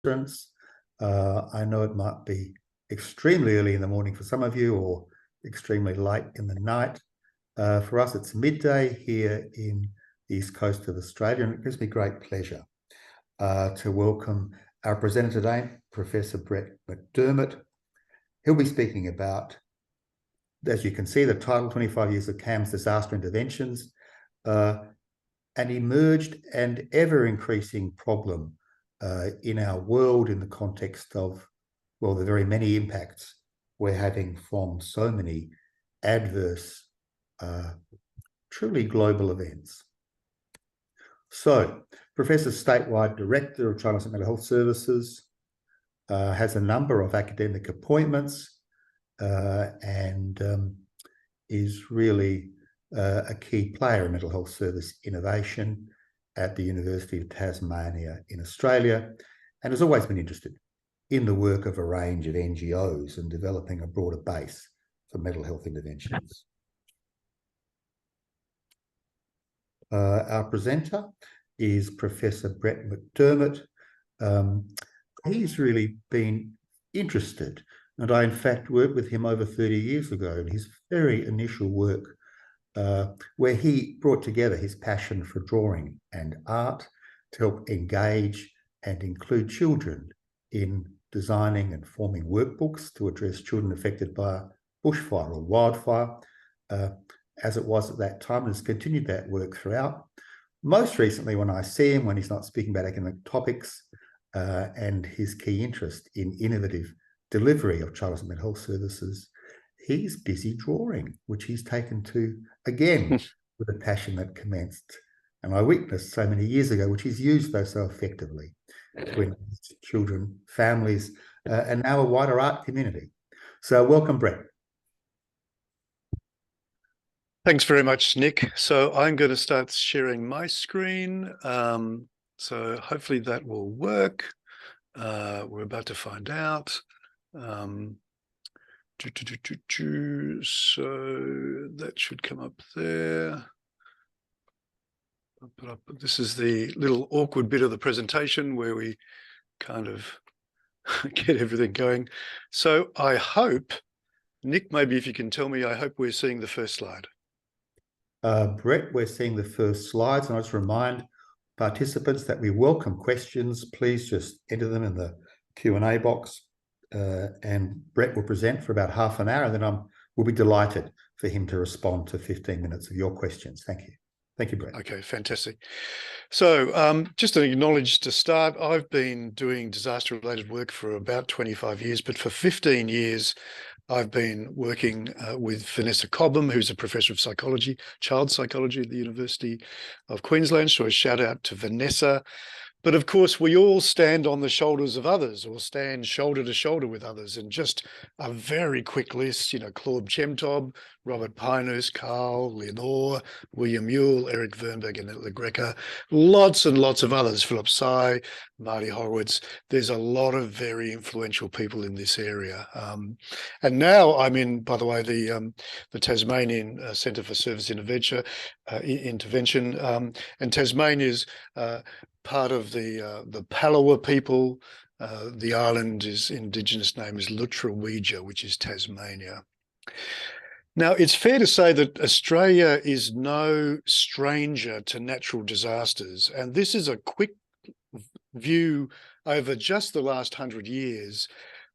I know it might be extremely early in the morning for some of you or extremely late in the night. For us, it's midday here in the east coast of Australia, and it gives me great pleasure to welcome our presenter today, Professor Brett McDermott. He'll be speaking about, as you can see, the title, 25 Years of CAMHS-Disaster Interventions, an emerged and ever-increasing problem in our world in the context of, well, the very many impacts we're having from so many adverse, truly global events. So, Professor's statewide director of Child and Mental Health Services, has a number of academic appointments and is really a key player in mental health service innovation at the University of Tasmania in Australia, and has always been interested in the work of a range of NGOs and developing a broader base for mental health interventions. Our presenter is Professor Brett McDermott. He's really been interested, and I in fact worked with him over 30 years ago in his very initial work, where he brought together his passion for drawing and art to help engage and include children in designing and forming workbooks to address children affected by bushfire or wildfire, as it was at that time, and has continued that work throughout. Most recently, when I see him, when he's not speaking about academic topics, and his key interest in innovative delivery of child and mental health services, he's busy drawing, which he's taken to, again, with a passion that commenced, and I witnessed so many years ago, which he's used, though, so effectively to engage children, families, and now a wider art community. So welcome, Brett. Thanks very much, Nick. So I'm going to start sharing my screen. So hopefully that will work. We're about to find out. So that should come up there. This is the little awkward bit of the presentation where we kind of get everything going. So I hope, Nick, maybe if you can tell me, I hope we're seeing the first slide. Brett, we're seeing the first slides, and I just remind participants that we welcome questions. Please just enter them in the Q&A box, and Brett will present for about half an hour, and then we'll be delighted for him to respond to 15 minutes of your questions. Thank you. Thank you, Brett. Okay, fantastic. So just to acknowledge to start, I've been doing disaster-related work for about 25 years, but for 15 years, I've been working with Vanessa Cobham, who's a professor of psychology, child psychology at the University of Queensland. So a shout out to Vanessa. But of course, we all stand on the shoulders of others or stand shoulder to shoulder with others. And just a very quick list, Claude Chemtob, Robert Pinus, Carl, Leonore, William Ewell, Eric Wernberg, and Le Greca, lots and lots of others, Philip Sy, Marty Horowitz. There's a lot of very influential people in this area. And now I'm in, by the way, the Tasmanian Centre for Service Intervention, and Tasmania is part of the Palawa people. The island's indigenous name is Lutruwija, which is Tasmania. Now, it's fair to say that Australia is no stranger to natural disasters, and this is a quick view over just the last 100 years.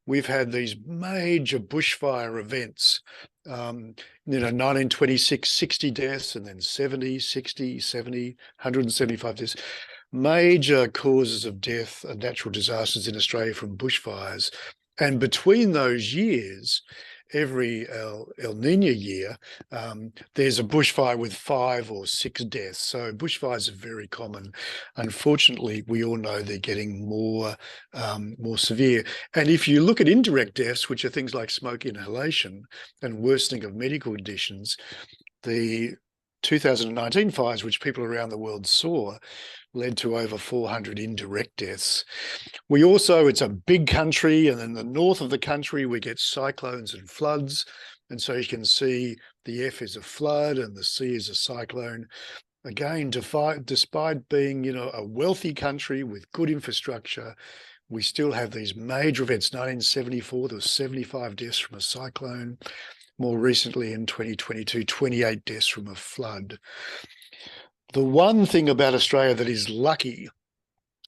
We've had these major bushfire events, 1926, 60 deaths, and then 70, 60, 70, 175 deaths. Major causes of death and natural disasters in Australia from bushfires. And between those years, every El Niño year, there's a bushfire with 5 or 6 deaths. So bushfires are very common. Unfortunately, we all know they're getting more severe. And if you look at indirect deaths, which are things like smoke inhalation and worsening of medical conditions, the 2019 fires, which people around the world saw, led to over 400 indirect deaths. We also, it's a big country, and in the north of the country, we get cyclones and floods. And so you can see the F is a flood and the C is a cyclone. Again, despite being, a wealthy country with good infrastructure, We still have these major events. 1974, there was 75 deaths from a cyclone. More recently in 2022, 28 deaths from a flood. The one thing about Australia that is lucky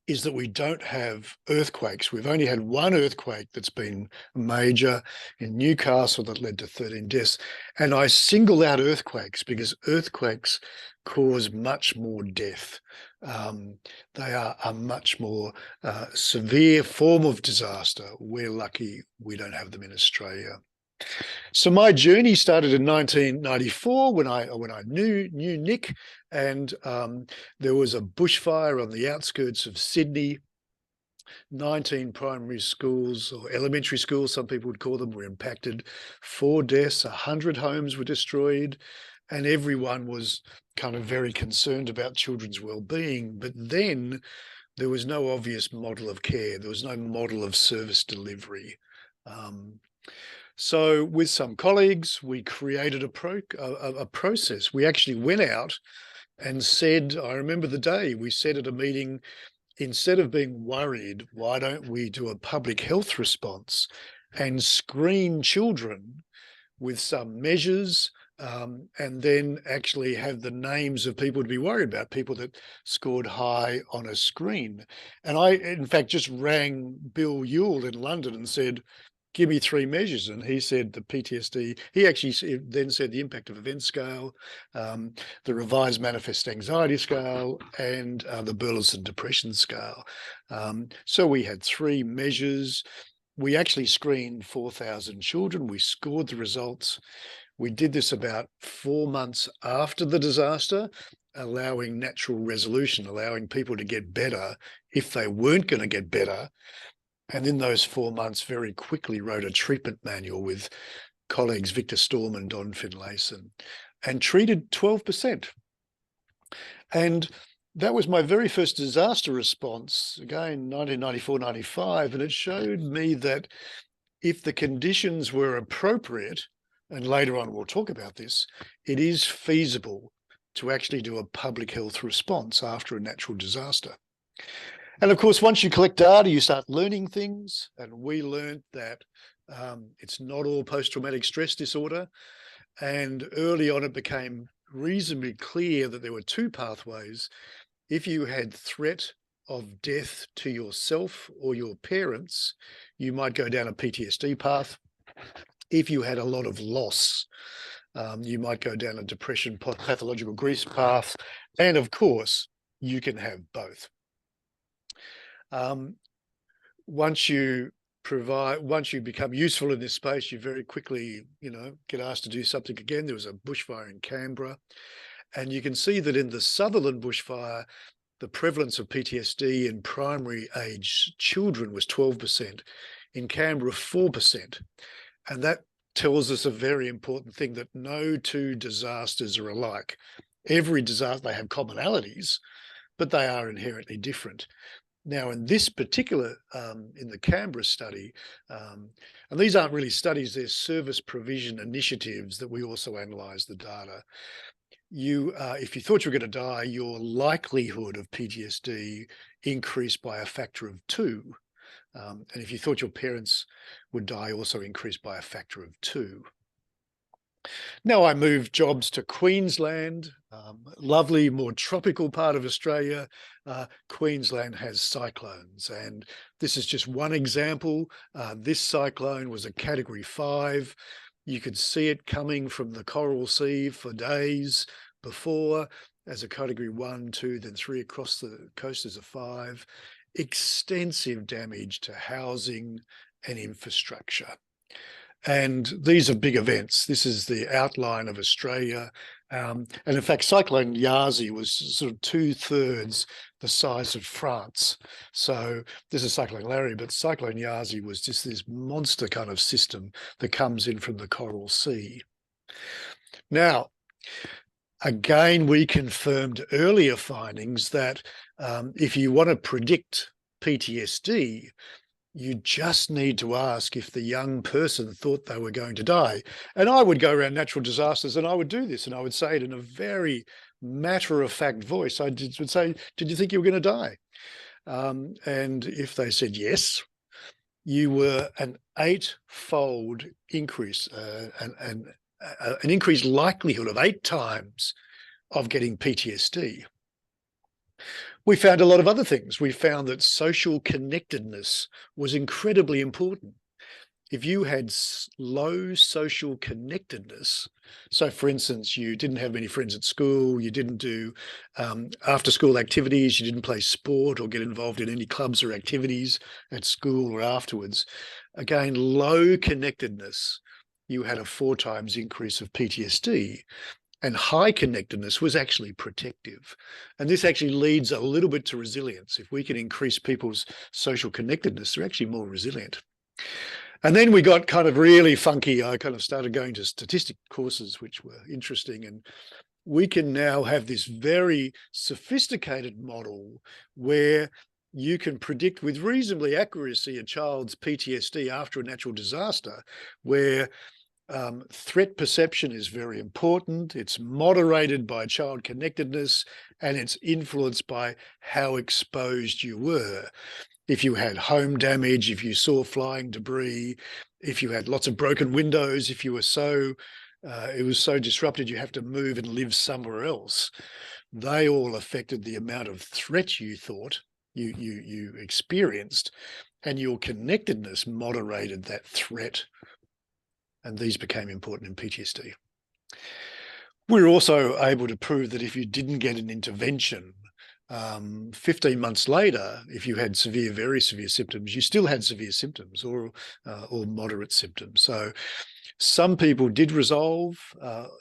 is that we don't have earthquakes. We've only had one earthquake that's been major in Newcastle that led to 13 deaths. And I single out earthquakes because earthquakes cause much more death. They are a much more severe form of disaster. We're lucky we don't have them in Australia. So my journey started in 1994 when I knew Nick, and there was a bushfire on the outskirts of Sydney. 19 primary schools, or elementary schools, some people would call them, were impacted. 4 deaths, 100 homes were destroyed, and everyone was kind of very concerned about children's well-being. But then there was no obvious model of care. There was no model of service delivery. So with some colleagues, we created a process. We actually went out and said, I remember the day, we said at a meeting, instead of being worried, why don't we do a public health response and screen children with some measures, and then actually have the names of people to be worried about, people that scored high on a screen. And I, in fact, just rang Bill Ewell in London and said, give me 3 measures. And he said the PTSD, he actually then said the impact of event scale, the revised manifest anxiety scale, and the Burleson depression scale. So we had 3 measures. We actually screened 4,000 children. We scored the results. We did this about 4 months after the disaster, allowing natural resolution, allowing people to get better if they weren't going to get better. And in those 4 months, very quickly wrote a treatment manual with colleagues Victor Storm and Don Finlayson, and treated 12%. And that was my very first disaster response, again, 1994, 95. And it showed me that if the conditions were appropriate, and later on we'll talk about this, it is feasible to actually do a public health response after a natural disaster. And of course, once you collect data, you start learning things. And we learned that it's not all post-traumatic stress disorder. And early on, it became reasonably clear that there were 2 pathways. If you had threat of death to yourself or your parents, you might go down a PTSD path. If you had a lot of loss, you might go down a depression pathological grief path. And of course, you can have both. Once you become useful in this space, you very quickly, get asked to do something again. There was a bushfire in Canberra, and you can see that in the Sutherland bushfire, the prevalence of PTSD in primary age children was 12%, in Canberra 4. And that tells us a very important thing, that no 2 disasters are alike. Every disaster, they have commonalities, but they are inherently different. Now, in this particular, in the Canberra study, and these aren't really studies, they're service provision initiatives that we also analyse the data. If you thought you were going to die, your likelihood of PTSD increased by a factor of 2. And if you thought your parents would die, also increased by a factor of 2. Now I moved jobs to Queensland, lovely, more tropical part of Australia. Queensland has cyclones, and this is just one example. This cyclone was a Category 5. You could see it coming from the Coral Sea for days before as a Category 1, 2, then 3 across the coast as a 5. Extensive damage to housing and infrastructure. And these are big events. This is the outline of Australia. And in fact, Cyclone Yazi was sort of 2/3 the size of France. So this is Cyclone Larry, but Cyclone Yazi was just this monster kind of system that comes in from the Coral Sea. Now, again, we confirmed earlier findings that if you want to predict PTSD, you just need to ask if the young person thought they were going to die. And I would go around natural disasters and I would do this, and I would say it in a very matter-of-fact voice. I would say, did you think you were going to die? And if they said yes, you were an 8-fold increase, an increased likelihood of 8 times of getting PTSD. We found a lot of other things. We found that social connectedness was incredibly important. If you had low social connectedness, so for instance, you didn't have many friends at school, you didn't do after-school activities, you didn't play sport or get involved in any clubs or activities at school or afterwards, again, low connectedness, you had a 4 times increase of PTSD. And high connectedness was actually protective. And this actually leads a little bit to resilience. If we can increase people's social connectedness, they're actually more resilient. And then we got kind of really funky. I kind of started going to statistic courses, which were interesting. And we can now have this very sophisticated model where you can predict with reasonably accuracy a child's PTSD after a natural disaster, where threat perception is very important. It's moderated by child connectedness, and it's influenced by how exposed you were. If you had home damage, if you saw flying debris, if you had lots of broken windows, if you were it was so disrupted you have to move and live somewhere else, they all affected the amount of threat you thought you experienced, and your connectedness moderated that threat. And these became important in PTSD. We were also able to prove that if you didn't get an intervention, 15 months later, if you had severe, very severe symptoms, you still had severe symptoms or moderate symptoms. So some people did resolve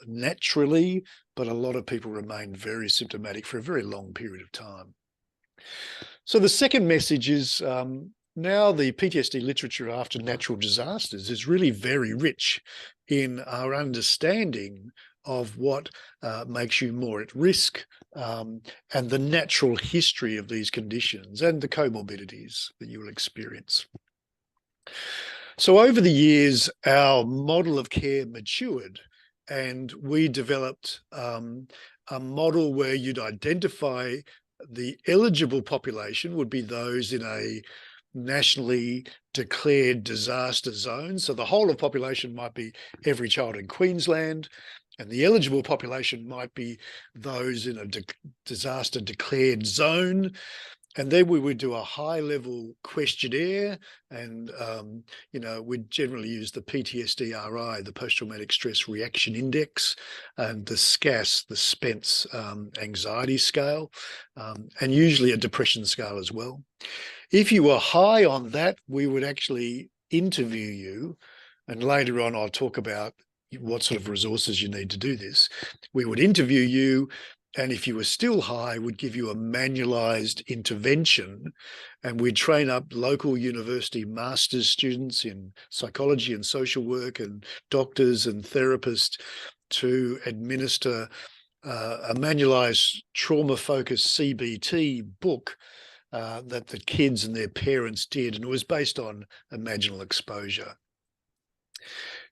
naturally, but a lot of people remained very symptomatic for a very long period of time. So the second message is now the PTSD literature after natural disasters is really very rich in our understanding of what makes you more at risk, and the natural history of these conditions and the comorbidities that you will experience. So over the years, our model of care matured, and we developed a model where you'd identify the eligible population would be those in a nationally declared disaster zone. So the whole of population might be every child in Queensland, and the eligible population might be those in a disaster declared zone. And then we would do a high-level questionnaire, and we'd generally use the PTSD-RI, the Post-Traumatic Stress Reaction Index, and the SCAS, the Spence Anxiety Scale, and usually a depression scale as well. If you were high on that, we would actually interview you, and later on I'll talk about what sort of resources you need to do this. We would interview you, and if you were still high, we'd give you a manualized intervention, and we'd train up local university master's students in psychology and social work and doctors and therapists to administer a manualized trauma-focused CBT book that the kids and their parents did, and it was based on imaginal exposure.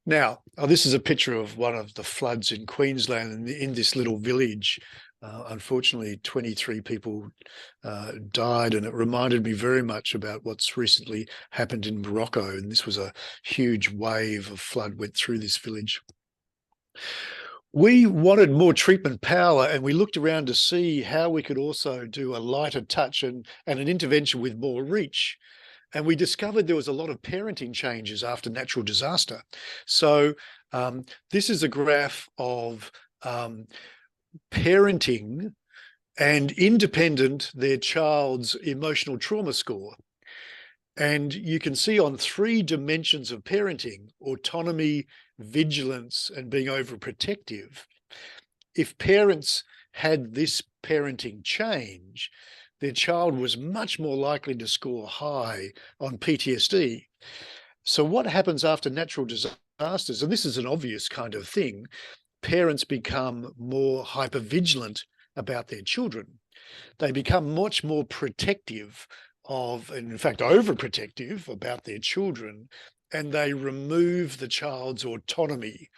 Now, this is a picture of one of the floods in Queensland, and in this little village. Unfortunately, 23 people died, and it reminded me very much about what's recently happened in Morocco. And this was a huge wave of flood went through this village. We wanted more treatment power, and we looked around to see how we could also do a lighter touch and an intervention with more reach. And we discovered there was a lot of parenting changes after natural disaster. So this is a graph of parenting and independent their child's emotional trauma score. And you can see on 3 dimensions of parenting, autonomy, vigilance, and being overprotective, if parents had this parenting change, their child was much more likely to score high on PTSD. So what happens after natural disasters, and this is an obvious kind of thing, parents become more hypervigilant about their children. They become much more protective of, and in fact, overprotective about their children, and they remove the child's autonomy.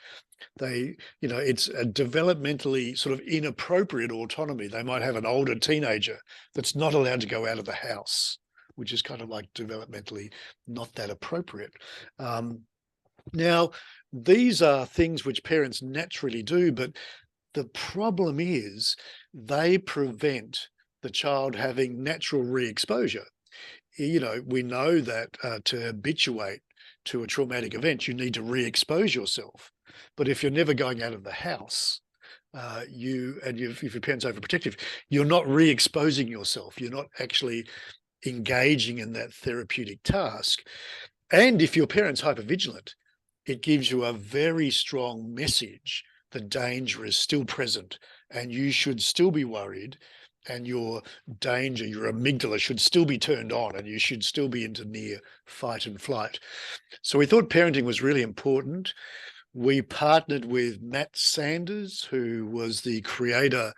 It's a developmentally sort of inappropriate autonomy. They might have an older teenager that's not allowed to go out of the house, which is kind of like developmentally not that appropriate. Now, these are things which parents naturally do, but the problem is they prevent the child having natural re-exposure. We know that to habituate to a traumatic event, you need to re-expose yourself. But if you're never going out of the house, if your parents are overprotective, you're not re-exposing yourself. You're not actually engaging in that therapeutic task. And if your parent's hypervigilant, it gives you a very strong message. The danger is still present and you should still be worried, and your amygdala should still be turned on, and you should still be into near fight and flight. So we thought parenting was really important. We partnered with Matt Sanders, who was the creator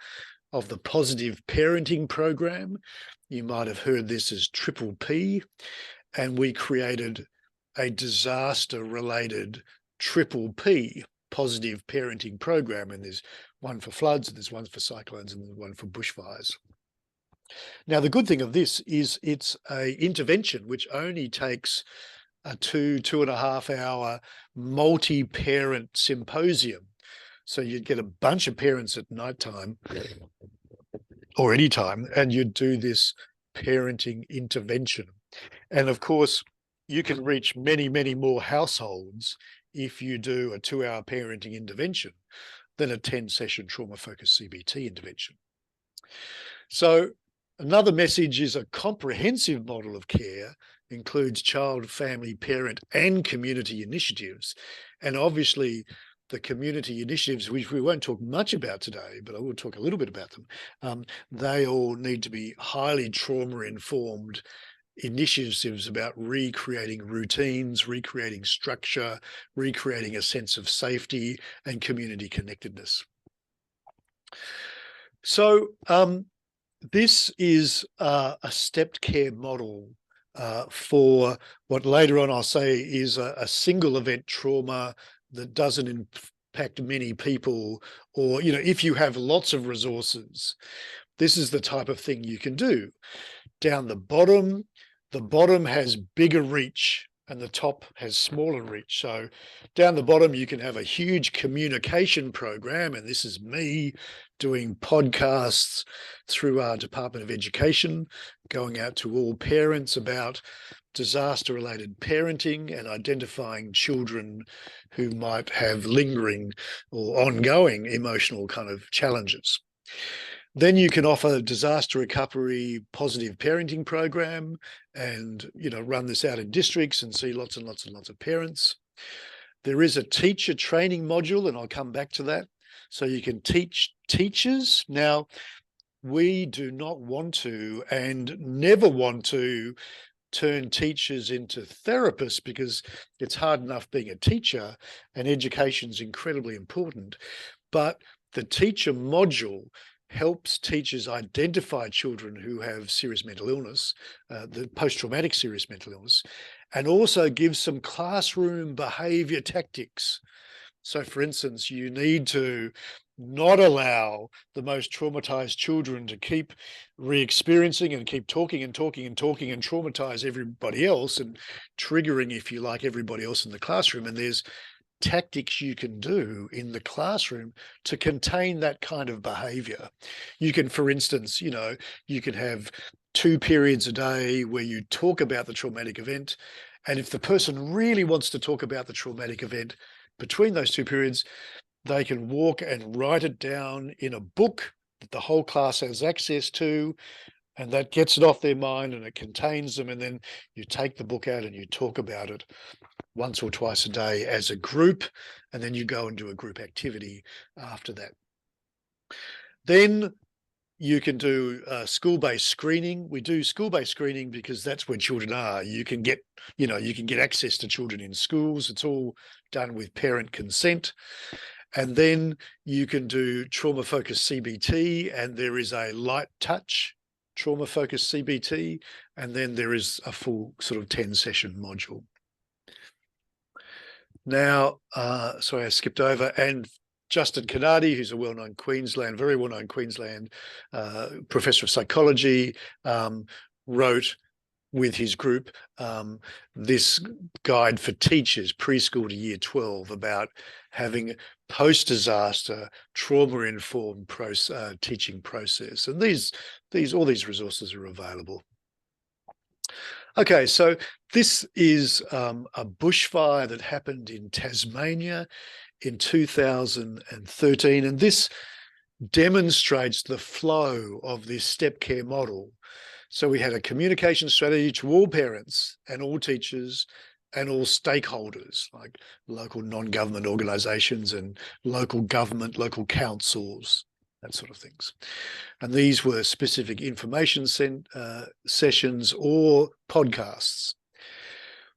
of the Positive Parenting Program. You might have heard this as Triple P. And we created a disaster-related Triple P, Positive Parenting Program. And there's one for floods, and there's one for cyclones, and there's one for bushfires. Now, the good thing of this is it's an intervention which only takes a 2.5 hour multi-parent symposium. So you'd get a bunch of parents at nighttime or any time, and you'd do this parenting intervention. And of course, you can reach many, many more households if you do a 2-hour parenting intervention than a 10-session trauma-focused CBT intervention. So another message is a comprehensive model of care includes child, family, parent, and community initiatives. And obviously, the community initiatives, which we won't talk much about today, but I will talk a little bit about them, they all need to be highly trauma-informed initiatives about recreating routines, recreating structure, recreating a sense of safety and community connectedness. So this is a stepped care model for what later on I'll say is a single event trauma that doesn't impact many people, or, if you have lots of resources, this is the type of thing you can do. Down the bottom has bigger reach and the top has smaller reach. So down the bottom, you can have a huge communication program, and this is me doing podcasts through our Department of Education, going out to all parents about disaster-related parenting and identifying children who might have lingering or ongoing emotional kind of challenges. Then you can offer disaster recovery positive parenting program and, run this out in districts and see lots and lots and lots of parents. There is a teacher training module, and I'll come back to that. So you can teach teachers. Now, we do not want to and never want to turn teachers into therapists, because it's hard enough being a teacher, and education is incredibly important. But the teacher module helps teachers identify children who have serious mental illness, the post-traumatic serious mental illness, and also gives some classroom behavior tactics. So, for instance, you need to not allow the most traumatized children to keep re-experiencing and keep talking and talking and talking and traumatize everybody else and triggering, if you like, everybody else in the classroom. And there's tactics you can do in the classroom to contain that kind of behavior. You can, for instance, you can have 2 periods a day where you talk about the traumatic event. And if the person really wants to talk about the traumatic event between those 2 periods, they can walk and write it down in a book that the whole class has access to, and that gets it off their mind and it contains them. And then you take the book out and you talk about it once or twice a day as a group, and then you go and do a group activity after that. Then you can do school-based screening. We do school-based screening because that's where children are. You can get access to children in schools. It's all done with parent consent. And then you can do trauma-focused CBT, and there is a light touch trauma-focused CBT, and then there is a full sort of 10-session module. Now, sorry, I skipped over. And Justin Canardi, who's a very well-known Queensland professor of psychology, wrote with his group this guide for teachers preschool to year 12 about having post-disaster trauma-informed teaching process. And all these resources are available. Okay, so this is a bushfire that happened in Tasmania in 2013, and this demonstrates the flow of this step care model. So we had a communication strategy to all parents and all teachers and all stakeholders, like local non-government organisations and local government, local councils, that sort of things. And these were specific information sessions or podcasts.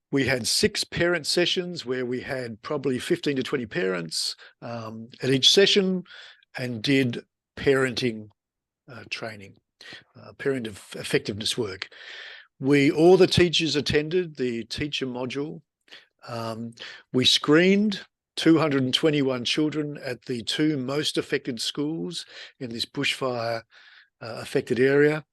We had 6 parent sessions where we had probably 15 to 20 parents at each session and did parenting training, parent effectiveness work. All the teachers attended the teacher module. We screened 221 children at the 2 most affected schools in this bushfire affected area,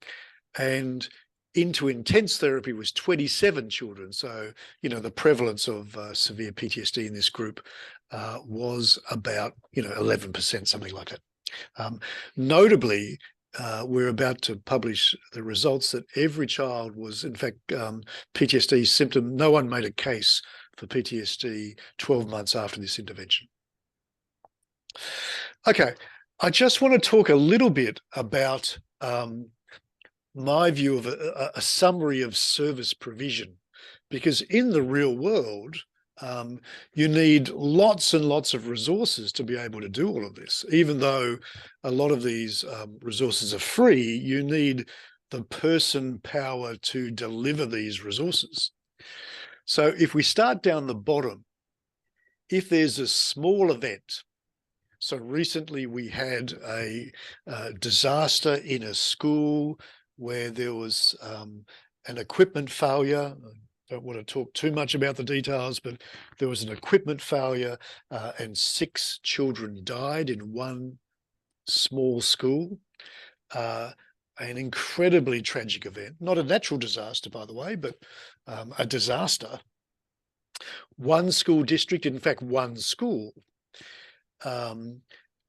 and into intense therapy was 27 children. So, the prevalence of severe PTSD in this group was about, 11%, something like that. Notably, we're about to publish the results that every child was, in fact, PTSD symptom. No one made a case for PTSD 12 months after this intervention. Okay, I just want to talk a little bit about my view of a summary of service provision, because in the real world, you need lots and lots of resources to be able to do all of this. Even though a lot of these resources are free, you need the person power to deliver these resources. So if we start down the bottom, if there's a small event, so recently we had a disaster in a school where there was an equipment failure. I don't want to talk too much about the details, but there was an equipment failure and 6 children died in one small school. An incredibly tragic event, not a natural disaster, by the way, but a disaster. One school district, in fact, one school, and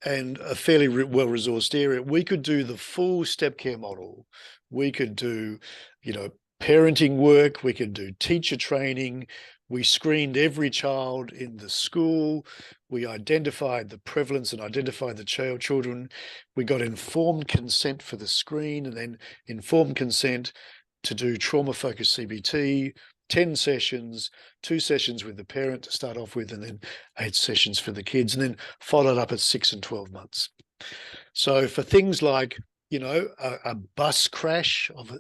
a fairly well-resourced area. We could do the full step care model. We could do, parenting work. We could do teacher training. We screened every child in the school. We identified the prevalence and identified the children. We got informed consent for the screen, and then informed consent to do trauma-focused CBT, 10 sessions, 2 sessions with the parent to start off with, and then 8 sessions for the kids, and then followed up at 6 and 12 months. So for things like, a bus crash of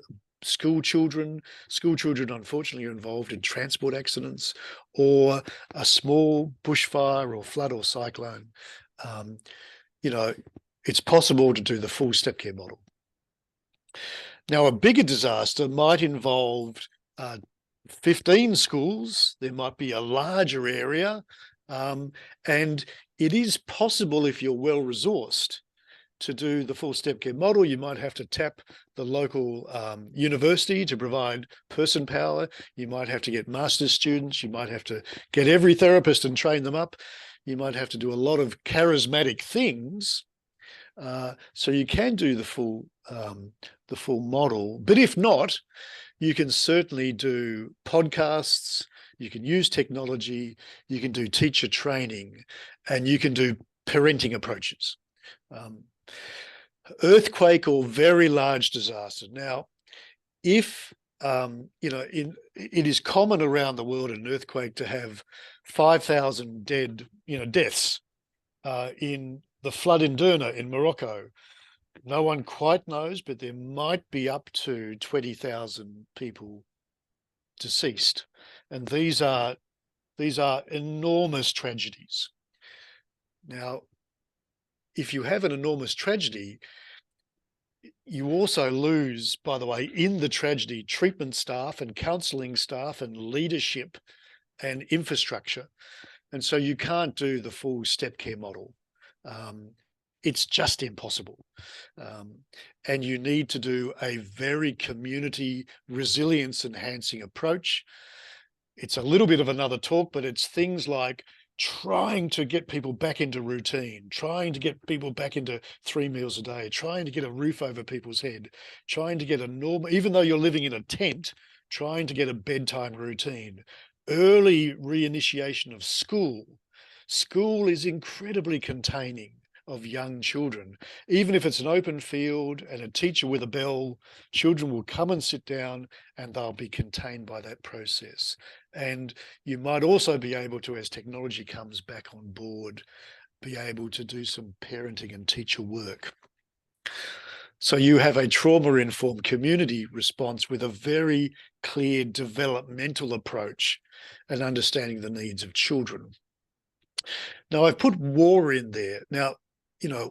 school children unfortunately are involved in transport accidents, or a small bushfire or flood or cyclone, it's possible to do the full step care model. Now, a bigger disaster might involve 15 schools. There might be a larger area, and it is possible, if you're well-resourced, to do the full step care model. You might have to tap the local university to provide person power. You might have to get master's students. You might have to get every therapist and train them up. You might have to do a lot of charismatic things. So you can do the full model. But if not, you can certainly do podcasts. You can use technology. You can do teacher training, and you can do parenting approaches. Earthquake or very large disaster. Now, if it is common around the world in an earthquake to have 5,000 deaths. In the flood in Derna in Morocco, no one quite knows, but there might be up to 20,000 people deceased, and these are enormous tragedies. Now, if you have an enormous tragedy, you also lose, by the way, in the tragedy, treatment staff and counselling staff and leadership and infrastructure. And so you can't do the full step care model. It's just impossible. And you need to do a very community resilience enhancing approach. It's a little bit of another talk, but it's things like trying to get people back into routine, trying to get people back into 3 meals a day, trying to get a roof over people's head, trying to get a normal, even though you're living in a tent, trying to get a bedtime routine, early reinitiation of school. School is incredibly containing of young children. Even if it's an open field and a teacher with a bell, children will come and sit down and they'll be contained by that process. And you might also be able to, as technology comes back on board, be able to do some parenting and teacher work. So you have a trauma-informed community response with a very clear developmental approach and understanding the needs of children. Now, I've put war in there. Now, you know,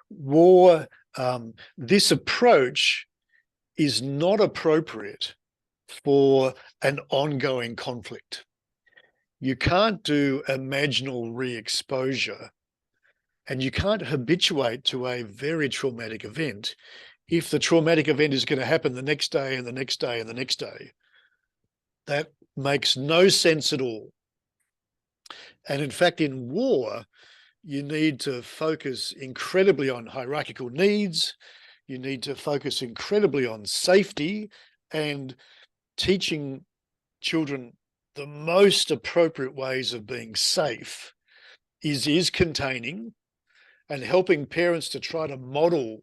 war, this approach is not appropriate for an ongoing conflict. You can't do imaginal re-exposure, and you can't habituate to a very traumatic event if the traumatic event is going to happen the next day and the next day and the next day. That makes no sense at all. And in fact, in war, you need to focus incredibly on hierarchical needs. You need to focus incredibly on safety and teaching children the most appropriate ways of being safe is containing, and helping parents to try to model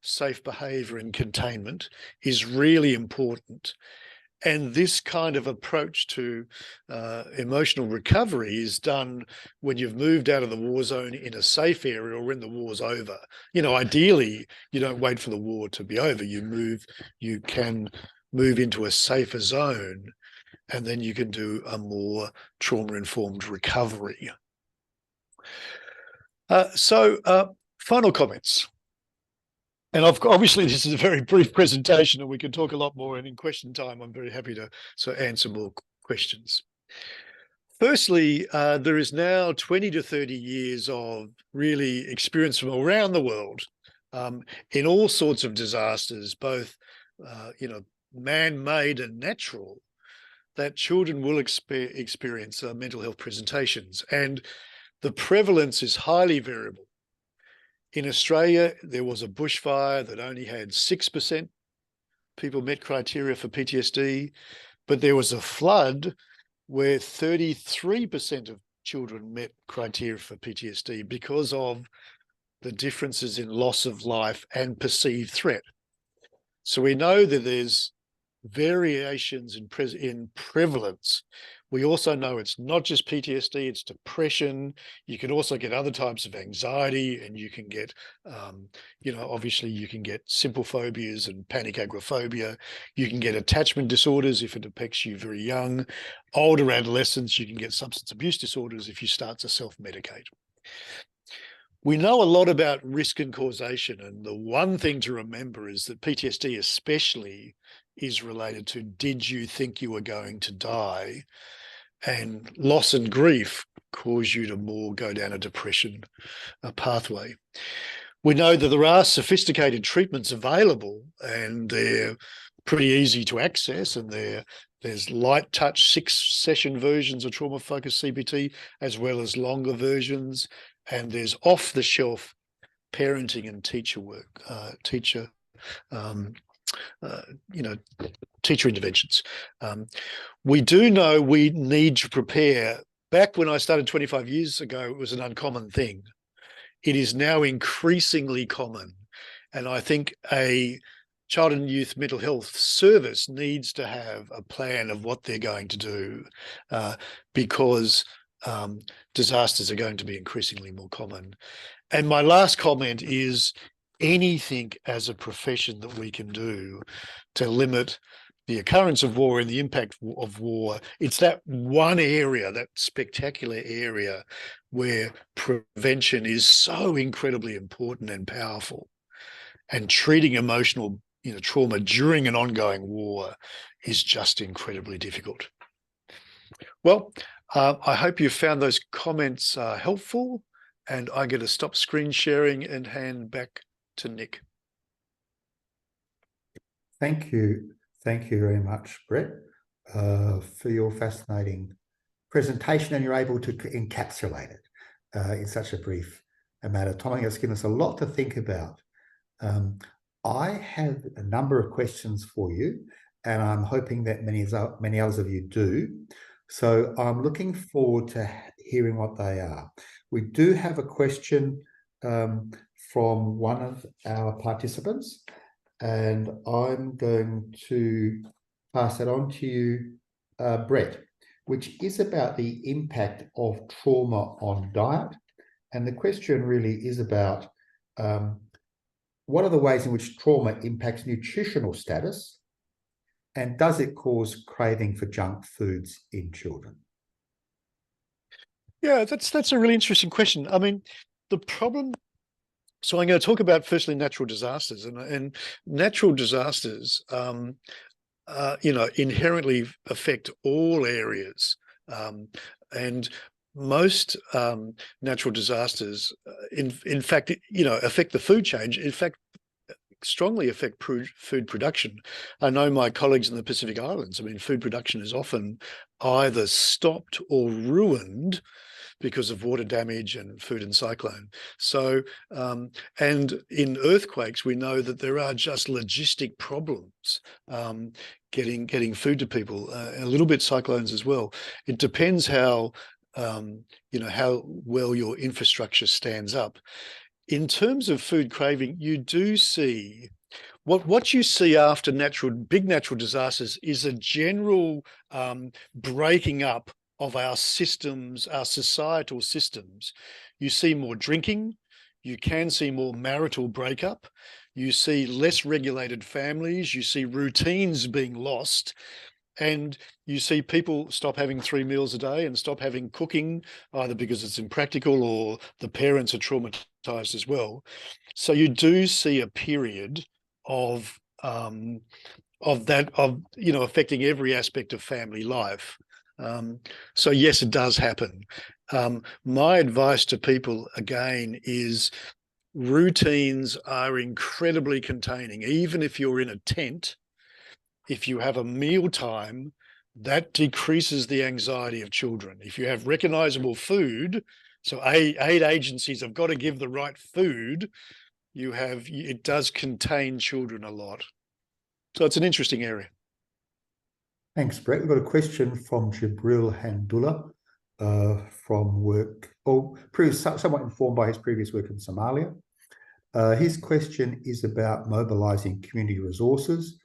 safe behavior and containment is really important. And this kind of approach to emotional recovery is done when you've moved out of the war zone in a safe area or when the war's over. You know, ideally, you don't wait for the war to be over. You can move into a safer zone, and then you can do a more trauma-informed recovery. Final comments. And obviously, this is a very brief presentation and we can talk a lot more. And in question time, I'm very happy to answer more questions. Firstly, there is now 20 to 30 years of really experience from around the world in all sorts of disasters, both man-made and natural, that children will experience mental health presentations. And the prevalence is highly variable. In Australia, there was a bushfire that only had 6% people met criteria for PTSD, but there was a flood where 33% of children met criteria for PTSD because of the differences in loss of life and perceived threat. So we know that there's variations in prevalence. We also know it's not just PTSD, it's depression. You can also get other types of anxiety, and you can get, obviously you can get simple phobias and panic agoraphobia. You can get attachment disorders if it affects you very young. Older adolescents, you can get substance abuse disorders if you start to self-medicate. We know a lot about risk and causation, and the one thing to remember is that PTSD especially is related to, did you think you were going to die? And loss and grief cause you to more go down a depression pathway. We know that there are sophisticated treatments available, and they're pretty easy to access, and there's light touch 6-session versions of trauma-focused CBT, as well as longer versions, and there's off-the-shelf parenting and teacher work, teacher interventions. We do know we need to prepare. Back when I started 25 years ago, it was an uncommon thing. It is now increasingly common. And I think a child and youth mental health service needs to have a plan of what they're going to do because disasters are going to be increasingly more common. And my last comment is anything as a profession that we can do to limit the occurrence of war and the impact of war. It's that one area, that spectacular area where prevention is so incredibly important and powerful. And treating emotional trauma during an ongoing war is just incredibly difficult. Well, I hope you found those comments helpful, and I'm going to stop screen sharing and hand back to Nick. Thank you. Thank you very much, Brett, for your fascinating presentation, and you're able to encapsulate it in such a brief amount of time. It's given us a lot to think about. I have a number of questions for you, and I'm hoping that many others of you do. So I'm looking forward to hearing what they are. We do have a question from one of our participants, and I'm going to pass it on to you, Brett, which is about the impact of trauma on diet. And the question really is about what are the ways in which trauma impacts nutritional status, and does it cause craving for junk foods in children? Yeah, that's a really interesting question. I mean, the problem. So I'm going to talk about firstly natural disasters, and natural disasters, inherently affect all areas, and most natural disasters, in fact, affect the food chain. In fact, strongly affect food production. I know my colleagues in the Pacific Islands, I mean, food production is often either stopped or ruined because of water damage and food and cyclone. So, and in earthquakes, we know that there are just logistic problems getting food to people, a little bit cyclones as well. It depends how, how well your infrastructure stands up. In terms of food craving, you do see what you see after big natural disasters is a general breaking up of our systems, our societal systems. You see more drinking, you can see more marital breakup, you see less regulated families, you see routines being lost, and you see people stop having 3 meals a day and stop having cooking, either because it's impractical or the parents are traumatized as well. So you do see a period of affecting every aspect of family life. So yes, it does happen. My advice to people again is routines are incredibly containing. Even if you're in a tent, if you have a meal time, that decreases the anxiety of children. If you have recognizable food, so aid agencies have got to give the right food, it does contain children a lot. So it's an interesting area. Thanks, Brett. We've got a question from Jibril Handullah from work, somewhat informed by his previous work in Somalia. His question is about mobilising community resources,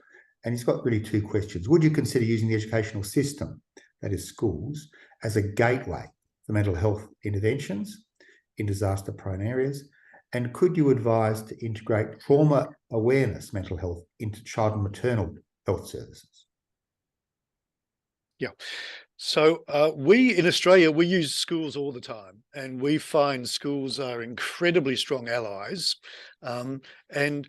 and he's got really two questions. Would you consider using the educational system, that is schools, as a gateway for mental health interventions in disaster-prone areas? And could you advise to integrate trauma awareness mental health into child and maternal health services? Yeah. So we in Australia, we use schools all the time, and we find schools are incredibly strong allies. And,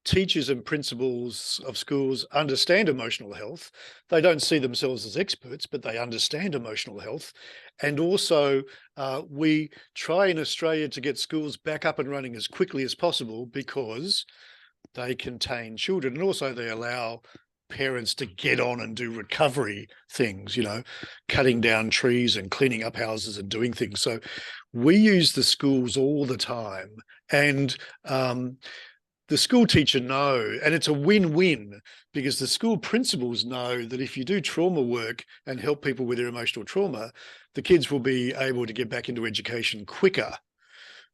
teachers and principals of schools understand emotional health. They don't see themselves as experts, but they understand emotional health. And also, we try in Australia to get schools back up and running as quickly as possible because they contain children, and also they allow parents to get on and do recovery things, cutting down trees and cleaning up houses and doing things. So we use the schools all the time, and the school teacher know, and it's a win-win because the school principals know that if you do trauma work and help people with their emotional trauma, the kids will be able to get back into education quicker.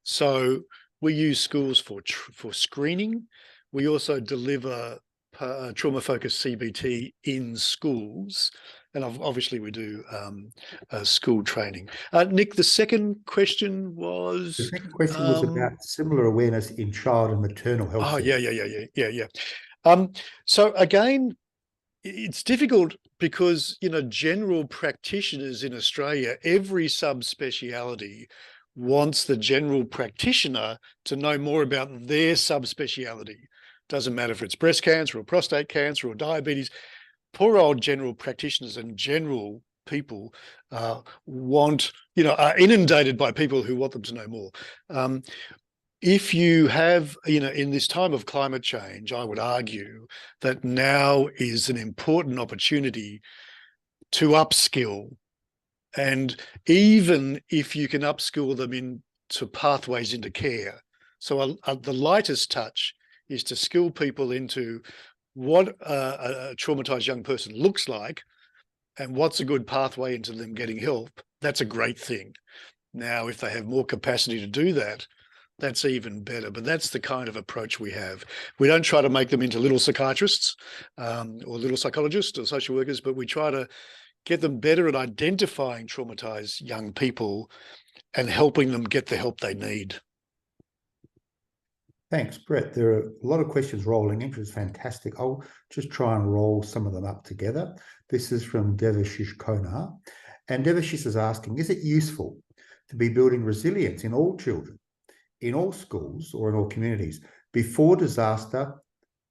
So we use schools for screening. We also deliver trauma-focused CBT in schools, and obviously we do school training. Nick, the second question was? The second question was about similar awareness in child and maternal health. Oh, yeah. So again, it's difficult because, general practitioners in Australia, every subspeciality wants the general practitioner to know more about their subspeciality. Doesn't matter if it's breast cancer or prostate cancer or diabetes. Poor old general practitioners and general people want, are inundated by people who want them to know more. If you have, in this time of climate change, I would argue that now is an important opportunity to upskill. And even if you can upskill them into pathways into care. So the lightest touch is to skill people into what a traumatized young person looks like and what's a good pathway into them getting help. That's a great thing. Now, if they have more capacity to do that, that's even better. But that's the kind of approach we have. We don't try to make them into little psychiatrists or little psychologists or social workers, but we try to get them better at identifying traumatized young people and helping them get the help they need. Thanks, Brett. There are a lot of questions rolling in, which is fantastic. I'll just try and roll some of them up together. This is from Devashish Konar. And Devashish is asking, is it useful to be building resilience in all children, in all schools or in all communities before disaster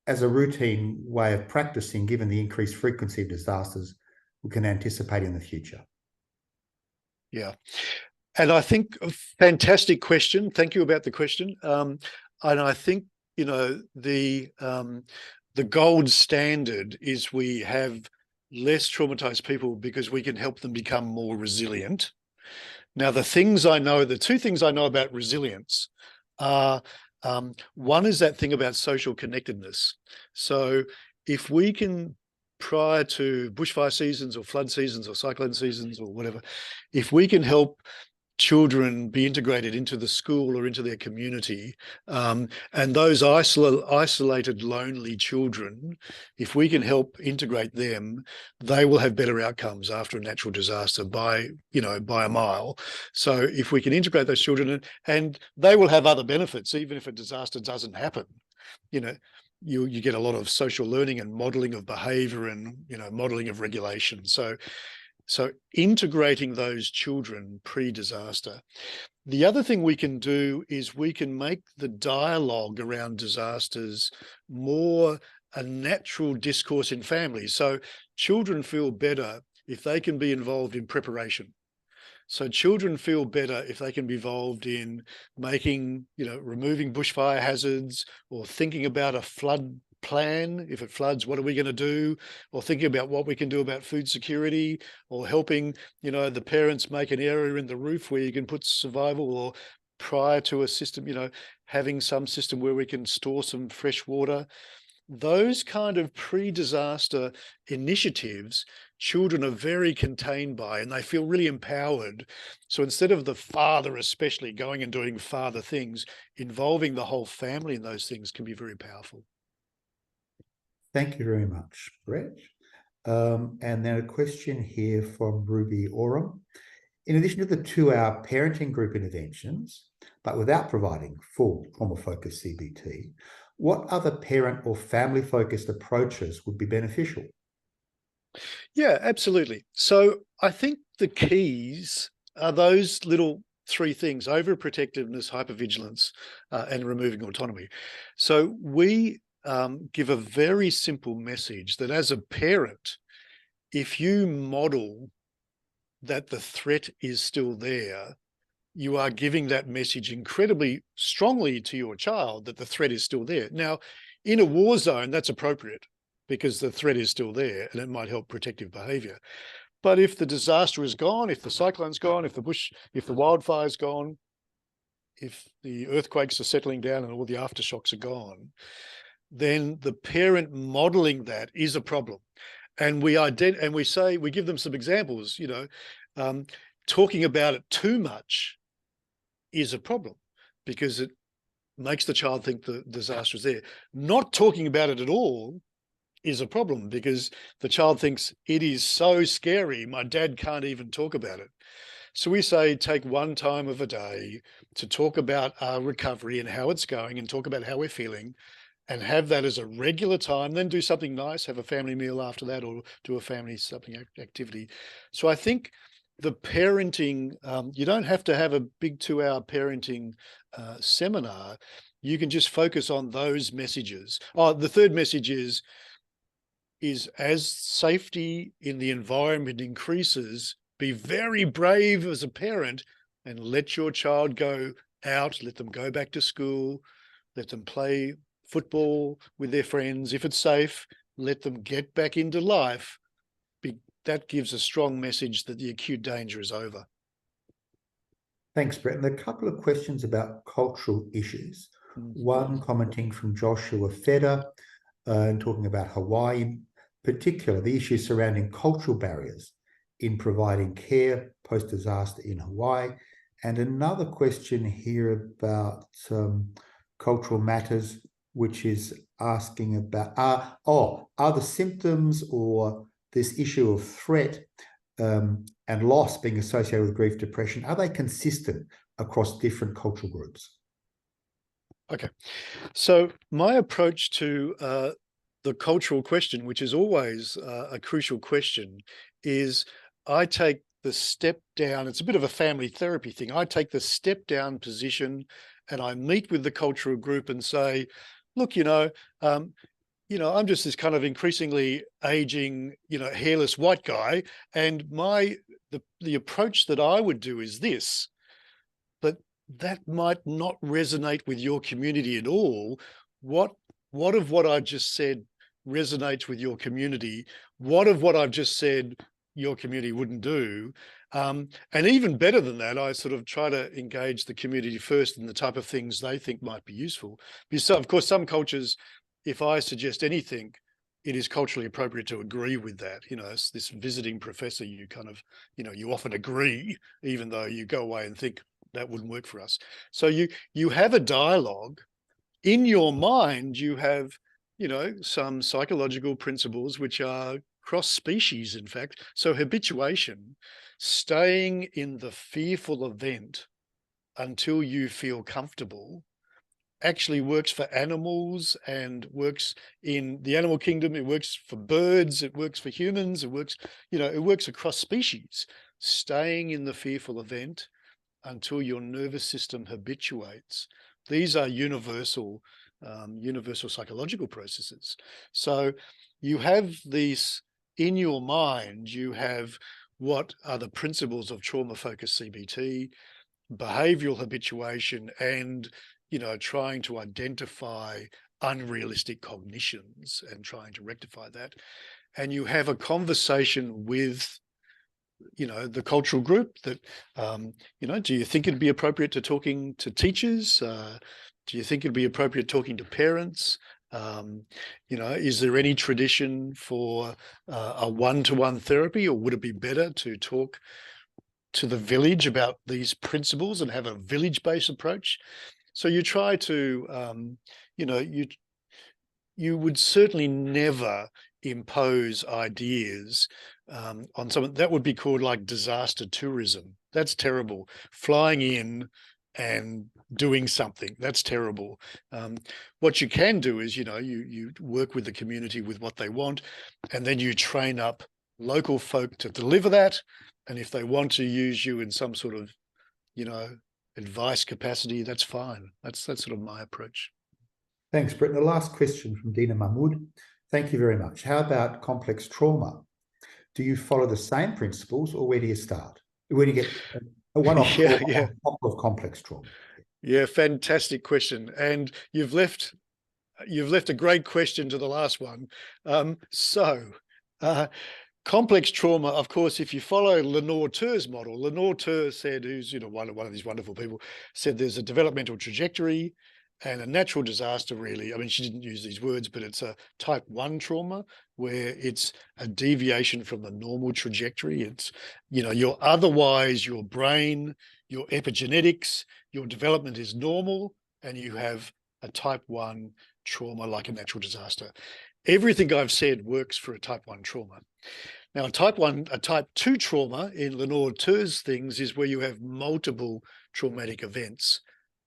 as a routine way of practicing, given the increased frequency of disasters we can anticipate in the future? Yeah. And I think a fantastic question. Thank you about the question. And I think, the gold standard is we have less traumatized people because we can help them become more resilient. Now, the two things I know about resilience are, one is that thing about social connectedness. So if we can, prior to bushfire seasons or flood seasons or cyclone seasons or whatever, if we can help children be integrated into the school or into their community, and those isolated, lonely children, if we can help integrate them, they will have better outcomes after a natural disaster by a mile. So if we can integrate those children, and they will have other benefits, even if a disaster doesn't happen, you get a lot of social learning and modeling of behavior and modeling of regulation. So integrating those children pre-disaster. The other thing we can do is we can make the dialogue around disasters more a natural discourse in families. So children feel better if they can be involved in preparation. So children feel better if they can be involved in making, removing bushfire hazards or thinking about a flood plan. If it floods, what are we going to do? Or thinking about what we can do about food security, or helping, the parents make an area in the roof where you can put survival, or prior to a system, having some system where we can store some fresh water. Those kind of pre-disaster initiatives, children are very contained by, and they feel really empowered. So instead of the father especially going and doing father things, involving the whole family in those things can be very powerful. Thank you very much, Brett. And then a question here from Ruby Oram. In addition to the 2-hour parenting group interventions, but without providing full trauma-focused CBT, what other parent or family-focused approaches would be beneficial? Yeah, absolutely. So I think the keys are those little 3 things: overprotectiveness, hypervigilance, and removing autonomy. So we give a very simple message that as a parent, if you model that the threat is still there, you are giving that message incredibly strongly to your child that the threat is still there. Now, in a war zone, that's appropriate because the threat is still there and it might help protective behavior. But if the disaster is gone, if the cyclone's gone, if the wildfire's gone, if the earthquakes are settling down and all the aftershocks are gone, then the parent modeling that is a problem. And we give them some examples, talking about it too much is a problem because it makes the child think the disaster is there. Not talking about it at all is a problem because the child thinks it is so scary, my dad can't even talk about it. So we say, take one time of a day to talk about our recovery and how it's going and talk about how we're feeling, and have that as a regular time, then do something nice, have a family meal after that, or do a family something activity. So I think the parenting, you don't have to have a big 2-hour parenting seminar. You can just focus on those messages. The third message is is, as safety in the environment increases, be very brave as a parent and let your child go out, let them go back to school, let them play football with their friends. If it's safe, let them get back into life. That gives a strong message that the acute danger is over. Thanks, Brett. And a couple of questions about cultural issues. One commenting from Joshua Feder and talking about Hawaii, in particular, the issues surrounding cultural barriers in providing care post-disaster in Hawaii. And another question here about cultural matters, which is asking about, are the symptoms or this issue of threat and loss being associated with grief, depression, are they consistent across different cultural groups? Okay, so my approach to the cultural question, which is always a crucial question, is I take the step down. It's a bit of a family therapy thing. I take the step down position and I meet with the cultural group and say, look, I'm just this kind of increasingly aging, hairless white guy. And the approach that I would do is this, but that might not resonate with your community at all. What of what I just said resonates with your community? What of what I've just said your community wouldn't do? And even better than that, I sort of try to engage the community first in the type of things they think might be useful. Because of course, some cultures, if I suggest anything, it is culturally appropriate to agree with that. As this visiting professor, you kind of, you often agree, even though you go away and think that wouldn't work for us. So you have a dialogue. In your mind, you have, some psychological principles which are cross-species, in fact. So habituation, staying in the fearful event until you feel comfortable, actually works for animals and works in the animal kingdom. It works for birds. It works for humans. It works, it works across species. Staying in the fearful event until your nervous system habituates. These are universal psychological processes. So you have these in your mind, you have what are the principles of trauma-focused CBT, behavioral habituation, and trying to identify unrealistic cognitions and trying to rectify that. And you have a conversation with the cultural group that, do you think it'd be appropriate to talking to teachers? Do you think it'd be appropriate talking to parents? Is there any tradition for a one-to-one therapy, or would it be better to talk to the village about these principles and have a village-based approach? So you try to, you would certainly never impose ideas on someone. That would be called like disaster tourism. That's terrible. Flying in and doing something, that's terrible. What you can do is, you work with the community with what they want, and then you train up local folk to deliver that. And if they want to use you in some sort of, advice capacity, that's fine. That's sort of my approach. Thanks, Brett. The last question from Dina Mahmood. Thank you very much. How about complex trauma? Do you follow the same principles, or where do you start? Where do you get a one-off of complex trauma? Yeah, fantastic question. And you've left a great question to the last one. Complex trauma, of course, if you follow Lenore Ter's model, Lenore Ter said, who's one of these wonderful people, said there's a developmental trajectory and a natural disaster, really. I mean, she didn't use these words, but it's a type 1 trauma where it's a deviation from the normal trajectory. It's, your brain, your epigenetics, your development is normal, and you have a type 1 trauma like a natural disaster. Everything I've said works for a type 1 trauma. Now, a type 2 trauma in Lenore Ter's things is where you have multiple traumatic events,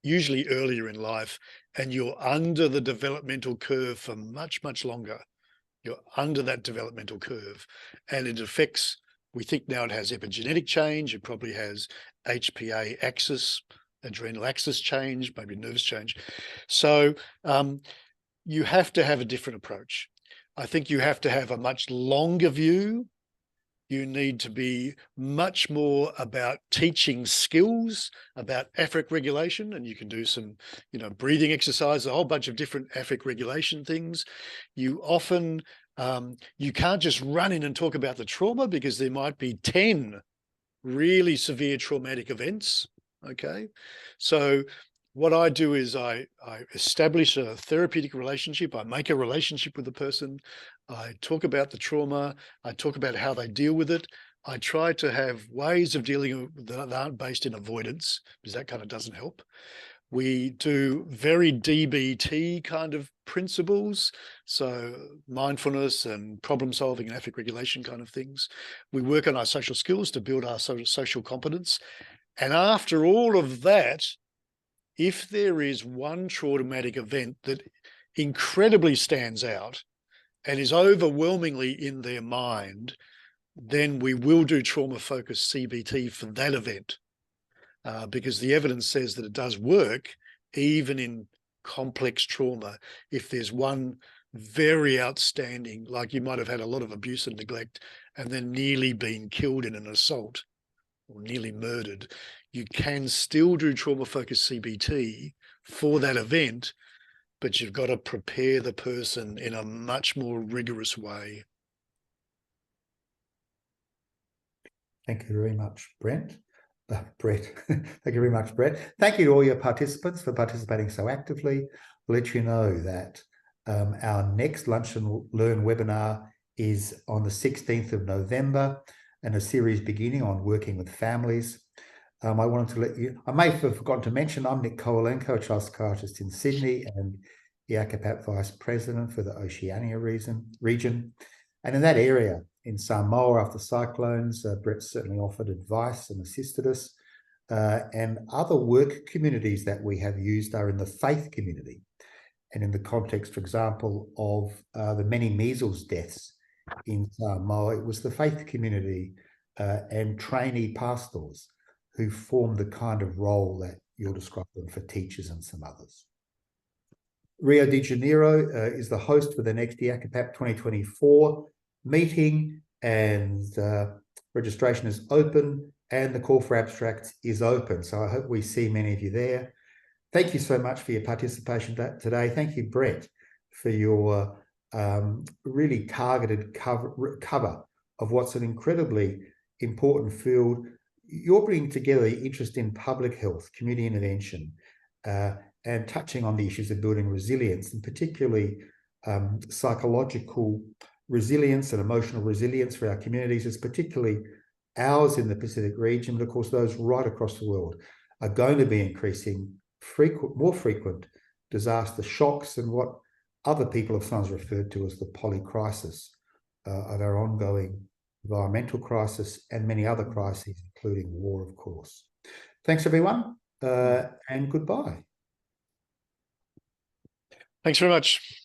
usually earlier in life, and you're under the developmental curve for much, much longer. You're under that developmental curve, and it affects, we think now it has epigenetic change. It probably has HPA axis, adrenal axis change, maybe nervous change. So you have to have a different approach. I think you have to have a much longer view. You need to be much more about teaching skills, about affect regulation, and you can do some, breathing exercises, a whole bunch of different affect regulation things. You often, you can't just run in and talk about the trauma, because there might be 10 really severe traumatic events. Okay. So what I do is I establish a therapeutic relationship. I make a relationship with the person. I talk about the trauma. I talk about how they deal with it. I try to have ways of dealing with that aren't based in avoidance, because that kind of doesn't help. We do very DBT kind of principles, so mindfulness and problem solving and affect regulation kind of things. We work on our social skills to build our social competence. And after all of that, if there is one traumatic event that incredibly stands out and is overwhelmingly in their mind, then we will do trauma-focused CBT for that event, because the evidence says that it does work even in complex trauma. If there's one very outstanding, like you might have had a lot of abuse and neglect and then nearly been killed in an assault or nearly murdered, you can still do trauma-focused CBT for that event, but you've got to prepare the person in a much more rigorous way. Thank you very much, Brett. Thank you very much, Brett. Thank you to all your participants for participating so actively. I'll let you know that our next Lunch and Learn webinar is on the 16th of November, and a series beginning on working with families. I wanted to let you, I may have forgotten to mention, I'm Nick Kowalenko, a child psychiatrist in Sydney and the IACAPAP Vice President for the Oceania region. And in that area, in Samoa after cyclones, Brett certainly offered advice and assisted us. And other work communities that we have used are in the faith community. And in the context, for example, of the many measles deaths in Samoa, it was the faith community and trainee pastors who formed the kind of role that you're describing for teachers and some others. Rio de Janeiro is the host for the next IACAPAP 2024 meeting, and registration is open and the call for abstracts is open. So I hope we see many of you there. Thank you so much for your participation today. Thank you, Brett, for your really targeted cover of what's an incredibly important field. You're bringing together interest in public health, community intervention, and touching on the issues of building resilience, and particularly psychological resilience and emotional resilience for our communities, is particularly ours in the Pacific region, but of course those right across the world are going to be increasing more frequent disaster shocks, and what other people have sometimes referred to as the polycrisis of our ongoing environmental crisis and many other crises, including war, of course. Thanks, everyone, and goodbye. Thanks very much.